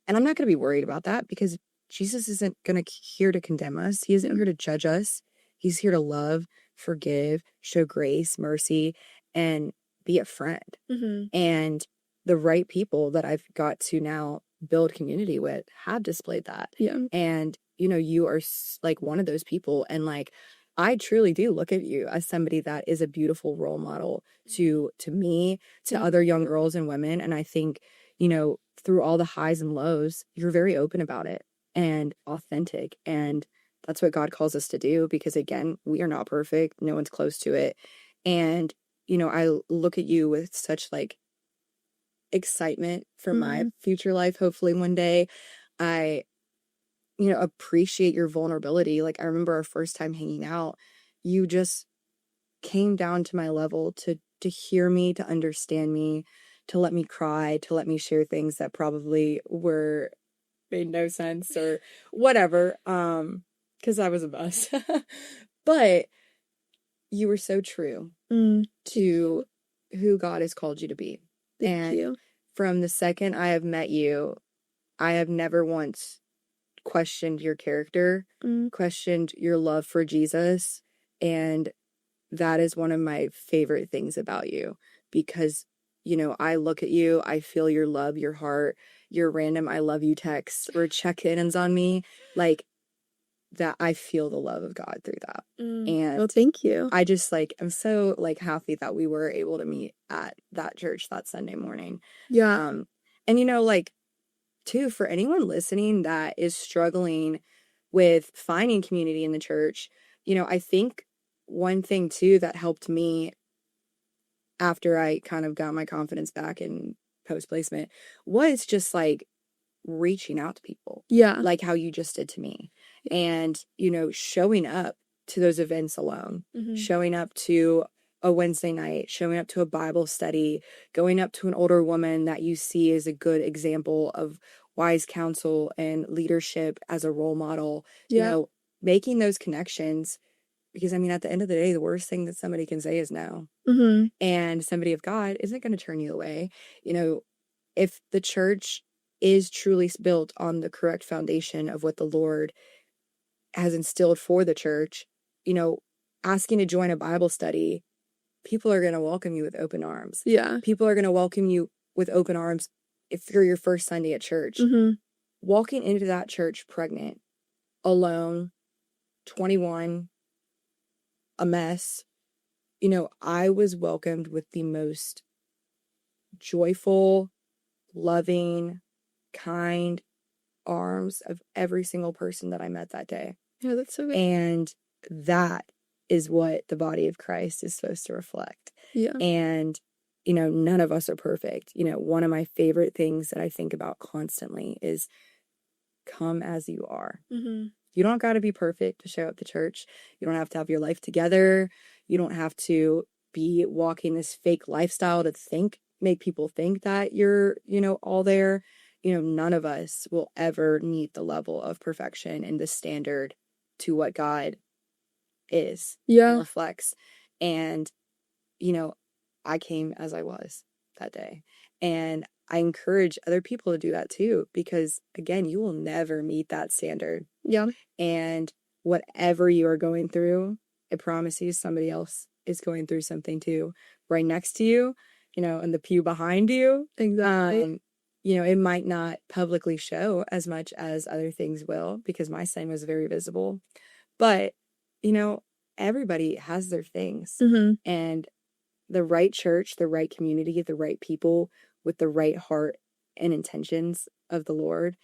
And I'm not going to be worried about that because Jesus isn't going to here to condemn us. He isn't here to judge us. He's here to love, forgive, show grace, mercy, and be a friend. And the right people that I've got to now build community with have displayed that. And, you know, you are like one of those people. And like, I truly do look at you as somebody that is a beautiful role model to me, to other young girls and women. And I think, you know, through all the highs and lows, you're very open about it and authentic. And that's what God calls us to do because, again, we are not perfect. No one's close to it. And, you know, I look at you with such like excitement for my future life. Hopefully one day I, you know, appreciate your vulnerability. Like I remember our first time hanging out, you just came down to my level to hear me, to understand me, to let me cry, to let me share things that probably made no sense or whatever. Because I was a mess. But you were so true to who God has called you to be. Thank you. From the second I have met you, I have never once questioned your character, questioned your love for Jesus. And that is one of my favorite things about you because, you know, I look at you, I feel your love, your heart, your random I love you texts or check-ins on me. Like that, I feel the love of God through that. And well, thank you. I just like, I'm so like happy that we were able to meet at that church that Sunday morning. And, you know, like, too, for anyone listening that is struggling with finding community in the church, you know, I think one thing too that helped me after I kind of got my confidence back in post placement was just like reaching out to people. Like how you just did to me. And, you know, showing up to those events alone, showing up to a Wednesday night, showing up to a Bible study, going up to an older woman that you see as a good example of wise counsel and leadership as a role model, you know, making those connections. Because, I mean, at the end of the day, the worst thing that somebody can say is no. And somebody of God isn't going to turn you away. You know, if the church is truly built on the correct foundation of what the Lord has instilled for the church, you know, asking to join a Bible study, people are going to welcome you with open arms. People are going to welcome you with open arms if you're your first Sunday at church. Walking into that church pregnant, alone, 21, a mess, you know, I was welcomed with the most joyful, loving, kind arms of every single person that I met that day. That's so good. And that is what the body of Christ is supposed to reflect. And, you know, none of us are perfect. You know, one of my favorite things that I think about constantly is come as you are. You don't got to be perfect to show up to church. You don't have to have your life together. You don't have to be walking this fake lifestyle to make people think that you're, you know, all there. You know, none of us will ever meet the level of perfection and the standard to what God is and reflects. And, you know, I came as I was that day. And I encourage other people to do that too, because again, you will never meet that standard. And whatever you are going through, I promise you somebody else is going through something too, right next to you, you know, in the pew behind you. You know, it might not publicly show as much as other things will because my sin was very visible. But, you know, everybody has their things. And the right church, the right community, the right people with the right heart and intentions of the Lord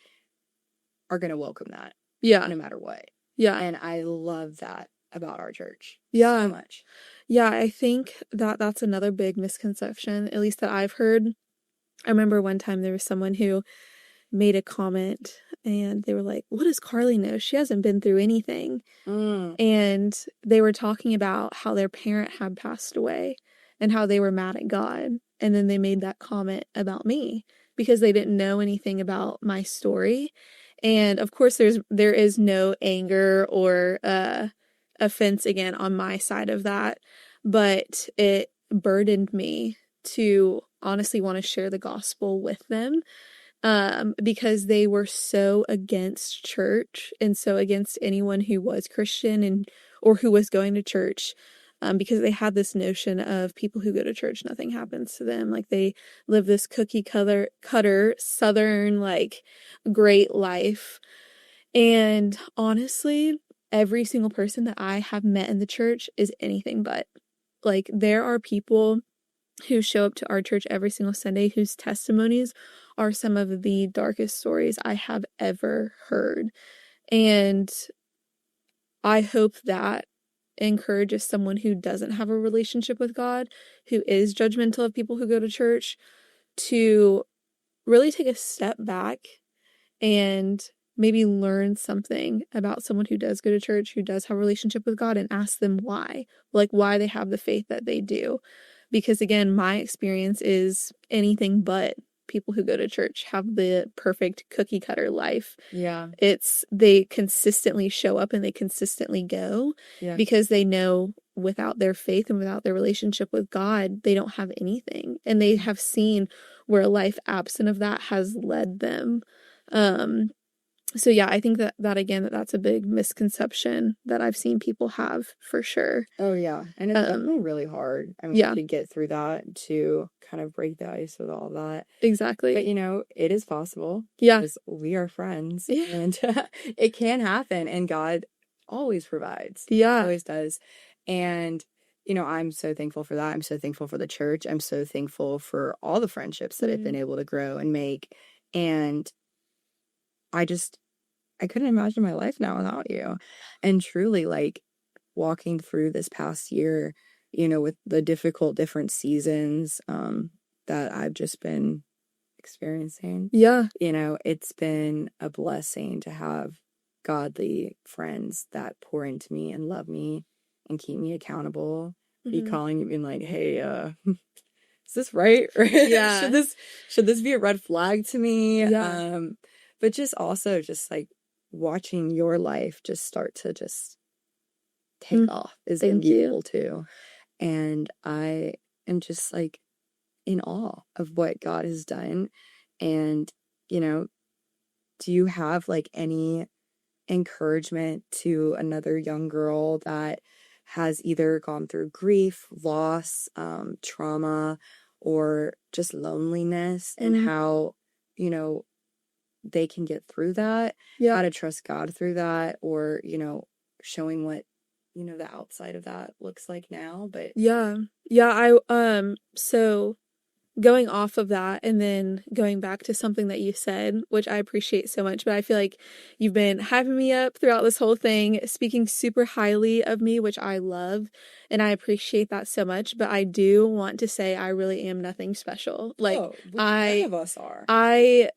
are going to welcome that. No matter what. And I love that about our church so much. I think that that's another big misconception, at least that I've heard. I remember one time there was someone who made a comment and they were like, what does Carlee know? She hasn't been through anything. And they were talking about how their parent had passed away and how they were mad at God. And then they made that comment about me because they didn't know anything about my story. And of course there is no anger or offense again on my side of that, but burdened me to honestly want to share the gospel with them, because they were so against church and so against anyone who was Christian and or who was going to church, because they had this notion of people who go to church, nothing happens to them. Like they live this cookie cutter Southern, like, great life. And honestly, every single person that I have met in the church is anything but. Like, there are people who show up to our church every single Sunday whose testimonies are some of the darkest stories I have ever heard. And I hope that encourages someone who doesn't have a relationship with God, who is judgmental of people who go to church, to really take a step back and maybe learn something about someone who does go to church, who does have a relationship with God, and ask them why, like why they have the faith that they do. Because again, my experience is anything but people who go to church have the perfect cookie cutter life. Yeah. They consistently show up and they consistently go, because they know without their faith and without their relationship with God, they don't have anything. And they have seen where a life absent of that has led them. So yeah, I think that again, that's a big misconception that I've seen people have for sure. Oh yeah. And it's definitely really hard. I mean, to get through that, to kind of break the ice with all that. Exactly. But it is possible. Yeah. Because we are friends. Yeah. And it can happen. And God always provides. Yeah. Always does. And I'm so thankful for that. I'm so thankful for the church. I'm so thankful for all the friendships that I've been able to grow and make. And I couldn't imagine my life now without you. And truly, like, walking through this past year, with the different seasons that I've just been experiencing. Yeah. It's been a blessing to have godly friends that pour into me and love me and keep me accountable. Be calling me being like, hey, is this right? Yeah. should this be a red flag to me? Yeah. But just also just like watching your life just start to just take off is beautiful too. And I am just like in awe of what God has done. And, do you have like any encouragement to another young girl that has either gone through grief, loss, trauma, or just loneliness, and how, they can get through that, how to trust God through that, or, showing what, the outside of that looks like now. But so going off of that and then going back to something that you said, which I appreciate so much, but I feel like you've been hyping me up throughout this whole thing, speaking super highly of me, which I love, and I appreciate that so much. But I do want to say I really am nothing special. Like, none of us are. I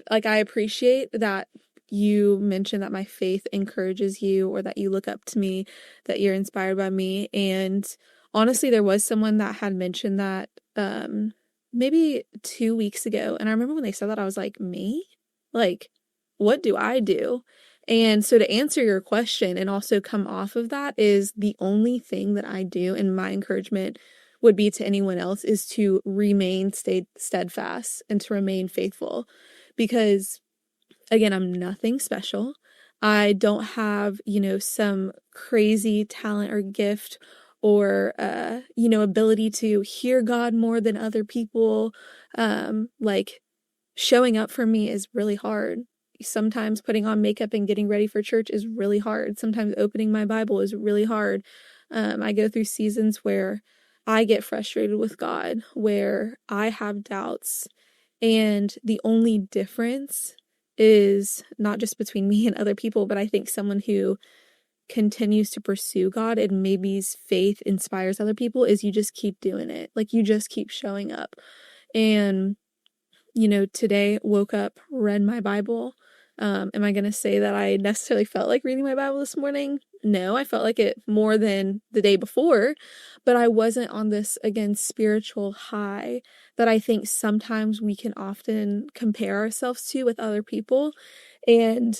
appreciate that you mentioned that my faith encourages you, or that you look up to me, that you're inspired by me. And honestly, there was someone that had mentioned that maybe 2 weeks ago. And I remember when they said that, I was like, me? Like, what do I do? And so to answer your question and also come off of that is the only thing that I do, and my encouragement would be to anyone else, is to remain steadfast and to remain faithful. Because again, I'm nothing special. I don't have, some crazy talent or gift or, ability to hear God more than other people. Like, showing up for me is really hard. Sometimes putting on makeup and getting ready for church is really hard. Sometimes opening my Bible is really hard. I go through seasons where I get frustrated with God, where I have doubts. And the only difference is not just between me and other people, but I think someone who continues to pursue God and maybe's faith inspires other people is you just keep doing it. Like, you just keep showing up. And, today woke up, read my Bible. Am I going to say that I necessarily felt like reading my Bible this morning? No, I felt like it more than the day before, but I wasn't on this, again, spiritual high that I think sometimes we can often compare ourselves to with other people. And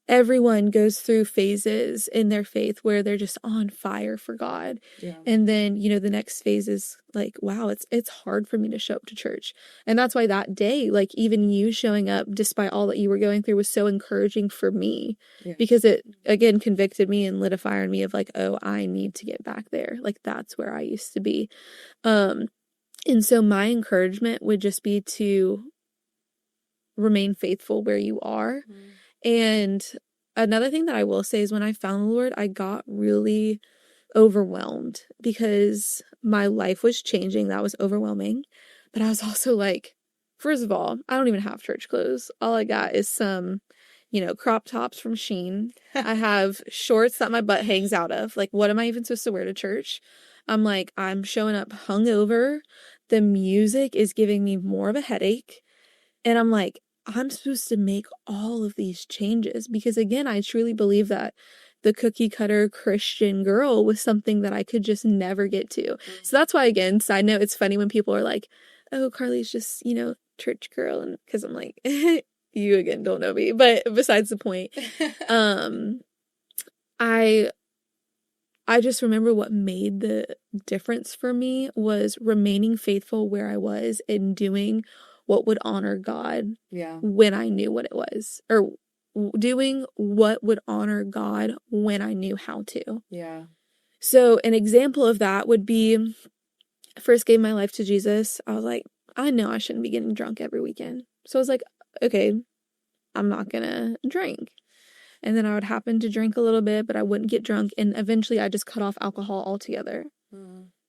everyone goes through phases in their faith where they're just on fire for God. Yeah. And then, you know, the next phase is like, wow, it's hard for me to show up to church. And that's why that day, like even you showing up despite all that you were going through was so encouraging for me, because it again convicted me and lit a fire in me of like, oh, I need to get back there. Like that's where I used to be. And so my encouragement would just be to remain faithful where you are. And another thing that I will say is when I found the Lord, I got really overwhelmed because my life was changing. That was overwhelming. But I was also like, first of all, I don't even have church clothes. All I got is some, you know, crop tops from Shein. I have shorts that my butt hangs out of. Like, what am I even supposed to wear to church? I'm like, I'm showing up hungover. The music is giving me more of a headache. And I'm like, I'm supposed to make all of these changes because, again, I truly believe that the cookie cutter Christian girl was something that I could just never get to. So that's why, again, side note, it's funny when people are like, oh, Carlee's just, you know, church girl. And because I'm like, you again don't know me. But besides the point, I just remember what made the difference for me was remaining faithful where I was and doing what would honor God when I knew what it was, or doing what would honor God when I knew how to. Yeah. So an example of that would be, I first gave my life to Jesus. I was like, I know I shouldn't be getting drunk every weekend. So I was like, okay, I'm not gonna drink. And then I would happen to drink a little bit, but I wouldn't get drunk. And eventually I just cut off alcohol altogether.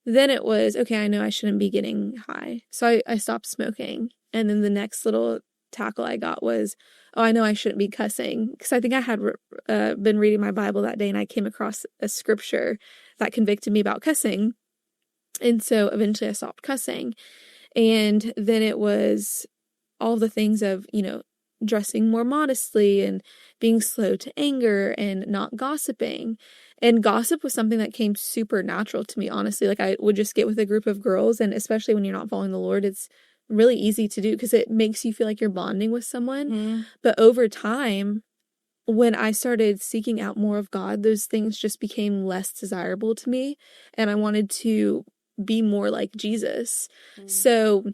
Then it was, okay, I know I shouldn't be getting high. So I stopped smoking. And then the next little tackle I got was, oh, I know I shouldn't be cussing. Because I think I had been reading my Bible that day and I came across a scripture that convicted me about cussing. And so eventually I stopped cussing. And then it was all the things of, you know, dressing more modestly and being slow to anger and not gossiping. And gossip was something that came super natural to me, honestly. Like I would just get with a group of girls, and especially when you're not following the Lord, it's really easy to do because it makes you feel like you're bonding with someone. But over time, when I started seeking out more of God, those things just became less desirable to me, and I wanted to be more like Jesus. So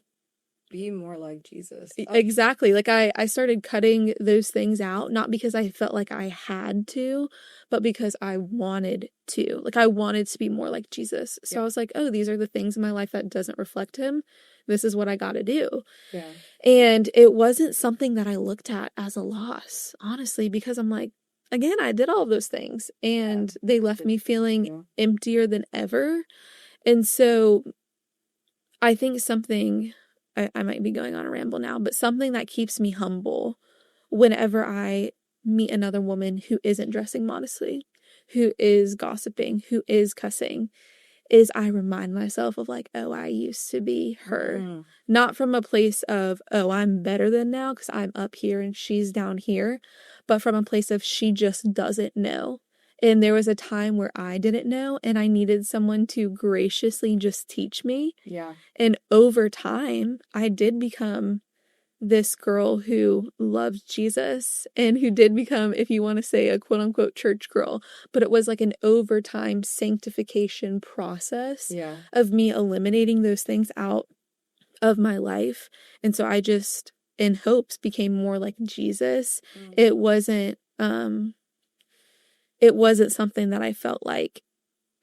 Be more like Jesus. exactly. Like I started cutting those things out, not because I felt like I had to, but because I wanted to. Like I wanted to be more like Jesus. So I was like, oh, these are the things in my life that doesn't reflect him. This is what I got to do. Yeah. And it wasn't something that I looked at as a loss, honestly, because I'm like, again, I did all of those things and they left me feeling emptier than ever. And so I think something, I might be going on a ramble now, but something that keeps me humble whenever I meet another woman who isn't dressing modestly, who is gossiping, who is cussing, is I remind myself of like, oh, I used to be her. Not from a place of, oh, I'm better than now because I'm up here and she's down here, but from a place of she just doesn't know. And there was a time where I didn't know and I needed someone to graciously just teach me. Yeah. And over time, I did become this girl who loved Jesus and who did become, if you want to say, a quote unquote church girl. But it was like an overtime sanctification process of me eliminating those things out of my life. And so I just, in hopes, became more like Jesus. It wasn't something that I felt like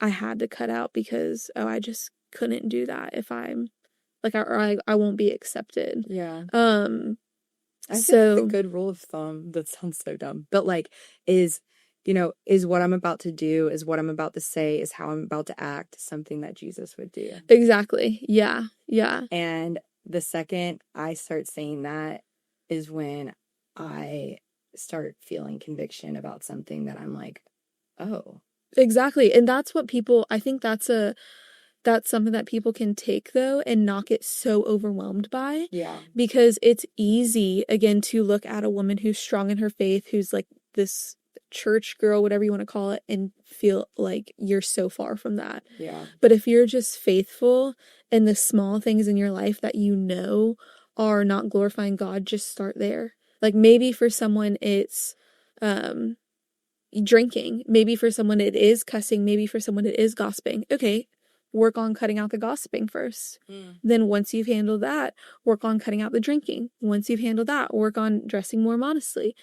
I had to cut out because, oh, I just couldn't do that if I'm like, I won't be accepted. Yeah. I So think a good rule of thumb, that sounds so dumb, but like is, you know, is what I'm about to do, is what I'm about to say, is how I'm about to act, something that Jesus would do. Exactly. Yeah. Yeah. And the second I start saying that is when I start feeling conviction about something that I'm like, oh. Exactly. And that's what people, I think that's something that people can take though and not get so overwhelmed by. Yeah. Because it's easy, again, to look at a woman who's strong in her faith, who's like this church girl, whatever you want to call it, and feel like you're so far from that. Yeah. But if you're just faithful in the small things in your life that you know are not glorifying God, just start there. Like maybe for someone it's drinking. Maybe for someone it is cussing. Maybe for someone it is gossiping. Okay, work on cutting out the gossiping first. Then once you've handled that, work on cutting out the drinking. Once you've handled that, work on dressing more modestly.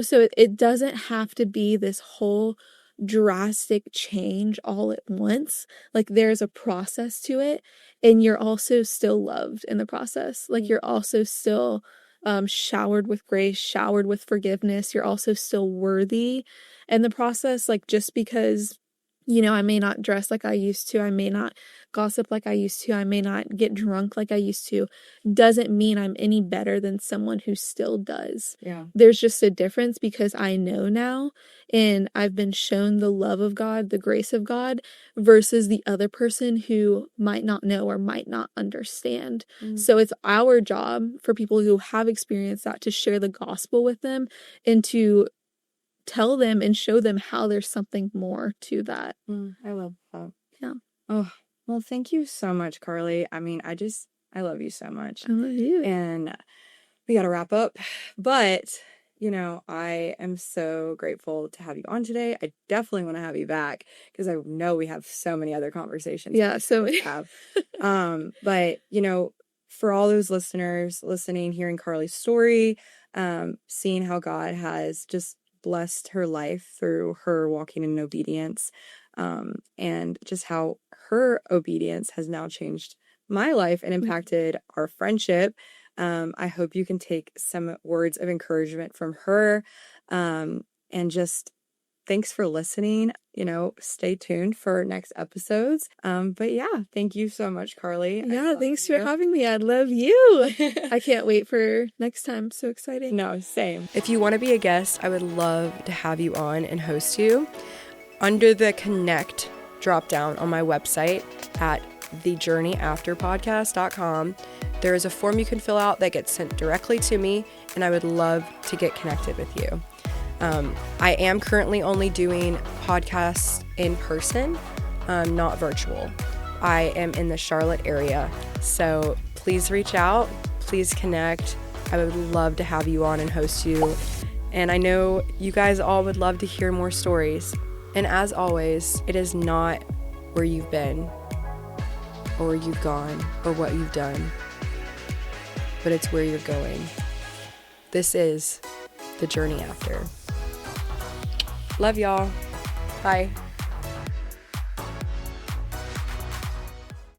So it doesn't have to be this whole drastic change all at once. Like, there's a process to it, and you're also still loved in the process. Like, you're also still showered with grace, showered with forgiveness. You're also still worthy in the process. Like, just because I may not dress like I used to, I may not gossip like I used to, I may not get drunk like I used to, doesn't mean I'm any better than someone who still does. Yeah. There's just a difference, because I know now, and I've been shown the love of God, the grace of God, versus the other person who might not know or might not understand. So it's our job, for people who have experienced that, to share the gospel with them and to tell them and show them how there's something more to that. I love that. Yeah. Oh, well, thank you so much, Carlee. I mean, I love you so much. I love you. And we got to wrap up. But, I am so grateful to have you on today. I definitely want to have you back, because I know we have so many other conversations. Yeah, so we have. But, for all those listeners listening, hearing Carlee's story, seeing how God has just blessed her life through her walking in obedience, and just how her obedience has now changed my life and impacted our friendship. I hope you can take some words of encouragement from her, and just thanks for listening. Stay tuned for next episodes. But yeah, thank you so much, Carlee. Yeah, thanks for having me. I love you. I can't wait for next time. So exciting. No, same. If you want to be a guest, I would love to have you on and host you. Under the Connect drop down on my website at thejourneyafterpodcast.com, there is a form you can fill out that gets sent directly to me, and I would love to get connected with you. I am currently only doing podcasts in person, not virtual. I am in the Charlotte area, so please reach out, please connect. I would love to have you on and host you. And I know you guys all would love to hear more stories. And as always, it is not where you've been or where you've gone or what you've done, but it's where you're going. This is The Journey After. Love y'all. Bye.